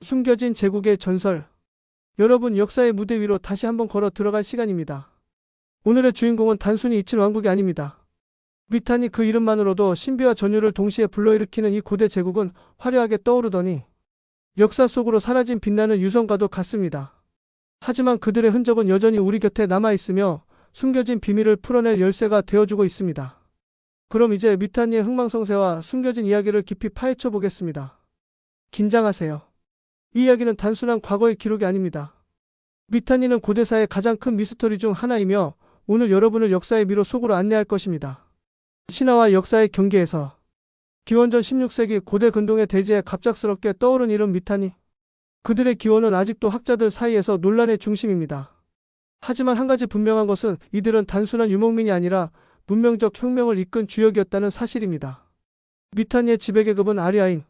숨겨진 제국의 전설. 여러분, 역사의 무대 위로 다시 한번 걸어 들어갈 시간입니다. 오늘의 주인공은 단순히 잊힌 왕국이 아닙니다. 미탄이 그 이름만으로도 신비와 전율을 동시에 불러일으키는 이 고대 제국은 화려하게 떠오르더니 역사 속으로 사라진 빛나는 유성과도 같습니다. 하지만 그들의 흔적은 여전히 우리 곁에 남아있으며 숨겨진 비밀을 풀어낼 열쇠가 되어주고 있습니다. 그럼 이제 미탄니의 흥망성쇠와 숨겨진 이야기를 깊이 파헤쳐 보겠습니다. 긴장하세요. 이 이야기는 단순한 과거의 기록이 아닙니다. 미탄니는 고대사의 가장 큰 미스터리 중 하나이며 오늘 여러분을 역사의 미로 속으로 안내할 것입니다. 신화와 역사의 경계에서 기원전 16세기 고대 근동의 대지에 갑작스럽게 떠오른 이름 미탄니. 그들의 기원은 아직도 학자들 사이에서 논란의 중심입니다. 하지만 한 가지 분명한 것은 이들은 단순한 유목민이 아니라 문명적 혁명을 이끈 주역이었다는 사실입니다. 미탄니의 지배계급은 아리아인,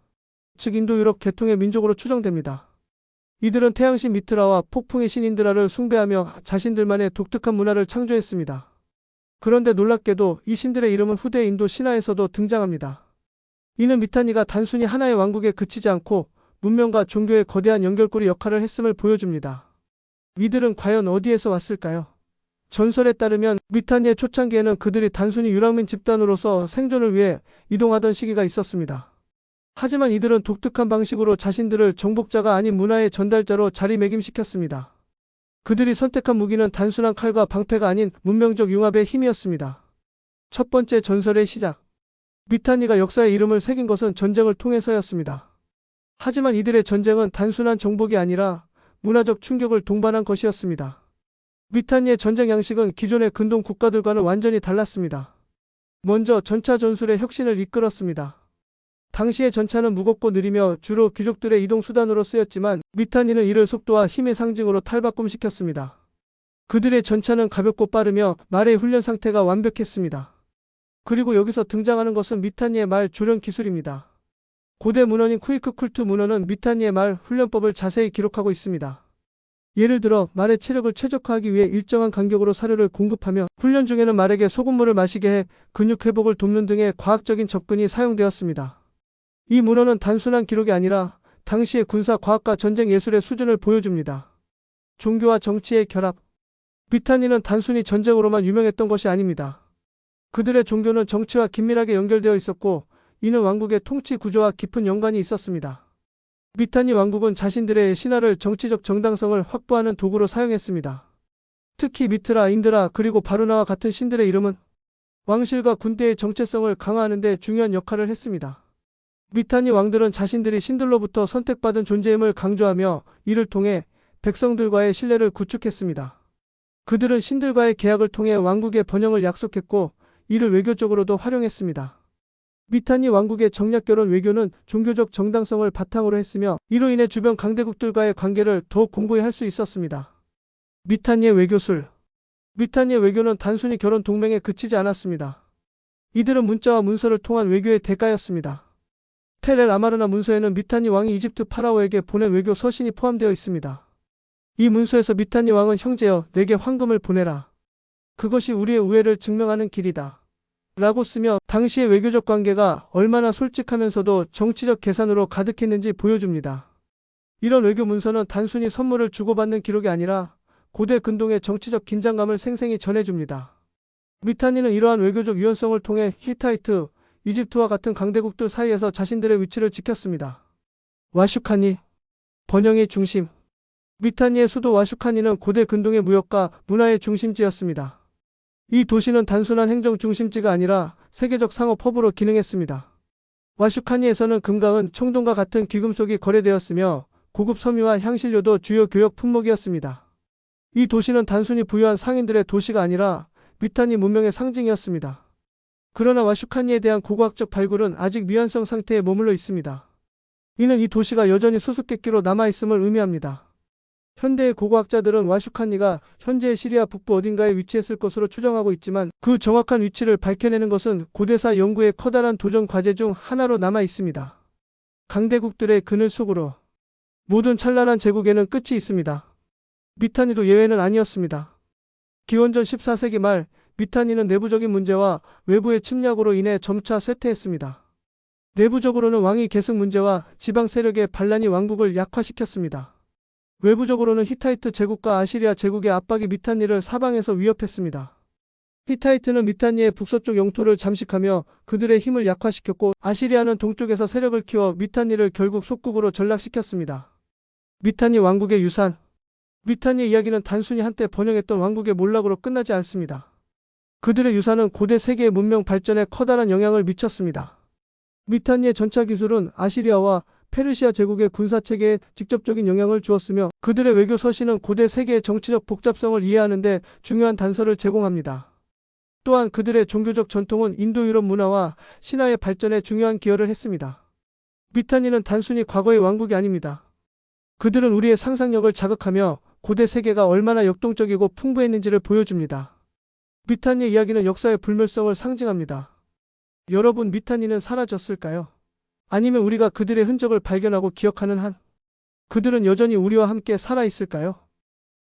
즉 인도 유럽 계통의 민족으로 추정됩니다. 이들은 태양신 미트라와 폭풍의 신 인드라를 숭배하며 자신들만의 독특한 문화를 창조했습니다. 그런데 놀랍게도 이 신들의 이름은 후대 인도 신화에서도 등장합니다. 이는 미탄니가 단순히 하나의 왕국에 그치지 않고 문명과 종교의 거대한 연결고리 역할을 했음을 보여줍니다. 이들은 과연 어디에서 왔을까요? 전설에 따르면 미탄니의 초창기에는 그들이 단순히 유랑민 집단으로서 생존을 위해 이동하던 시기가 있었습니다. 하지만 이들은 독특한 방식으로 자신들을 정복자가 아닌 문화의 전달자로 자리매김시켰습니다. 그들이 선택한 무기는 단순한 칼과 방패가 아닌 문명적 융합의 힘이었습니다. 첫 번째 전설의 시작. 미탄니가 역사에 이름을 새긴 것은 전쟁을 통해서였습니다. 하지만 이들의 전쟁은 단순한 정복이 아니라 문화적 충격을 동반한 것이었습니다. 미탄니의 전쟁 양식은 기존의 근동 국가들과는 완전히 달랐습니다. 먼저 전차 전술의 혁신을 이끌었습니다. 당시의 전차는 무겁고 느리며 주로 귀족들의 이동 수단으로 쓰였지만 미탄니는 이를 속도와 힘의 상징으로 탈바꿈시켰습니다. 그들의 전차는 가볍고 빠르며 말의 훈련 상태가 완벽했습니다. 그리고 여기서 등장하는 것은 미탄니의 말 조련 기술입니다. 고대 문헌인 쿠이크쿨트 문헌은 미탄니의 말 훈련법을 자세히 기록하고 있습니다. 예를 들어 말의 체력을 최적화하기 위해 일정한 간격으로 사료를 공급하며 훈련 중에는 말에게 소금물을 마시게 해 근육 회복을 돕는 등의 과학적인 접근이 사용되었습니다. 이 문헌은 단순한 기록이 아니라 당시의 군사 과학과 전쟁 예술의 수준을 보여줍니다. 종교와 정치의 결합. 미탄니는 단순히 전쟁으로만 유명했던 것이 아닙니다. 그들의 종교는 정치와 긴밀하게 연결되어 있었고 이는 왕국의 통치 구조와 깊은 연관이 있었습니다. 미탄니 왕국은 자신들의 신화를 정치적 정당성을 확보하는 도구로 사용했습니다. 특히 미트라, 인드라 그리고 바루나와 같은 신들의 이름은 왕실과 군대의 정체성을 강화하는 데 중요한 역할을 했습니다. 미탄니 왕들은 자신들이 신들로부터 선택받은 존재임을 강조하며 이를 통해 백성들과의 신뢰를 구축했습니다. 그들은 신들과의 계약을 통해 왕국의 번영을 약속했고 이를 외교적으로도 활용했습니다. 미탄니 왕국의 정략결혼 외교는 종교적 정당성을 바탕으로 했으며 이로 인해 주변 강대국들과의 관계를 더욱 공고히 할 수 있었습니다. 미탄니의 외교술. 미탄니의 외교는 단순히 결혼 동맹에 그치지 않았습니다. 이들은 문자와 문서를 통한 외교의 대가였습니다. 텔 아마르나 문서에는 미탄니 왕이 이집트 파라오에게 보낸 외교 서신이 포함되어 있습니다. 이 문서에서 미탄니 왕은 형제여 내게 황금을 보내라. 그것이 우리의 우애를 증명하는 길이다. 라고 쓰며 당시의 외교적 관계가 얼마나 솔직하면서도 정치적 계산으로 가득했는지 보여줍니다. 이런 외교 문서는 단순히 선물을 주고받는 기록이 아니라 고대 근동의 정치적 긴장감을 생생히 전해줍니다. 미탄니는 이러한 외교적 유연성을 통해 히타이트, 이집트와 같은 강대국들 사이에서 자신들의 위치를 지켰습니다. 와슈카니, 번영의 중심. 미탄니의 수도 와슈카니는 고대 근동의 무역과 문화의 중심지였습니다. 이 도시는 단순한 행정 중심지가 아니라 세계적 상업 허브로 기능했습니다. 와슈카니에서는 금과 은, 청동과 같은 귀금속이 거래되었으며 고급 섬유와 향신료도 주요 교역 품목이었습니다. 이 도시는 단순히 부유한 상인들의 도시가 아니라 미탄니 문명의 상징이었습니다. 그러나 와슈카니에 대한 고고학적 발굴은 아직 미완성 상태에 머물러 있습니다. 이는 이 도시가 여전히 수수께끼로 남아있음을 의미합니다. 현대의 고고학자들은 와슈카니가 현재의 시리아 북부 어딘가에 위치했을 것으로 추정하고 있지만 그 정확한 위치를 밝혀내는 것은 고대사 연구의 커다란 도전 과제 중 하나로 남아 있습니다. 강대국들의 그늘 속으로. 모든 찬란한 제국에는 끝이 있습니다. 미탄니도 예외는 아니었습니다. 기원전 14세기 말 미탄니는 내부적인 문제와 외부의 침략으로 인해 점차 쇠퇴했습니다. 내부적으로는 왕위 계승 문제와 지방 세력의 반란이 왕국을 약화시켰습니다. 외부적으로는 히타이트 제국과 아시리아 제국의 압박이 미탄니를 사방에서 위협했습니다. 히타이트는 미탄니의 북서쪽 영토를 잠식하며 그들의 힘을 약화시켰고, 아시리아는 동쪽에서 세력을 키워 미탄니를 결국 속국으로 전락시켰습니다. 미탄니 왕국의 유산. 미탄니의 이야기는 단순히 한때 번영했던 왕국의 몰락으로 끝나지 않습니다. 그들의 유산은 고대 세계의 문명 발전에 커다란 영향을 미쳤습니다. 미탄니의 전차 기술은 아시리아와 페르시아 제국의 군사체계에 직접적인 영향을 주었으며, 그들의 외교 서신은 고대 세계의 정치적 복잡성을 이해하는 데 중요한 단서를 제공합니다. 또한 그들의 종교적 전통은 인도 유럽 문화와 신화의 발전에 중요한 기여를 했습니다. 미탄니는 단순히 과거의 왕국이 아닙니다. 그들은 우리의 상상력을 자극하며 고대 세계가 얼마나 역동적이고 풍부했는지를 보여줍니다. 미탄니의 이야기는 역사의 불멸성을 상징합니다. 여러분, 미탄니는 사라졌을까요? 아니면 우리가 그들의 흔적을 발견하고 기억하는 한 그들은 여전히 우리와 함께 살아있을까요?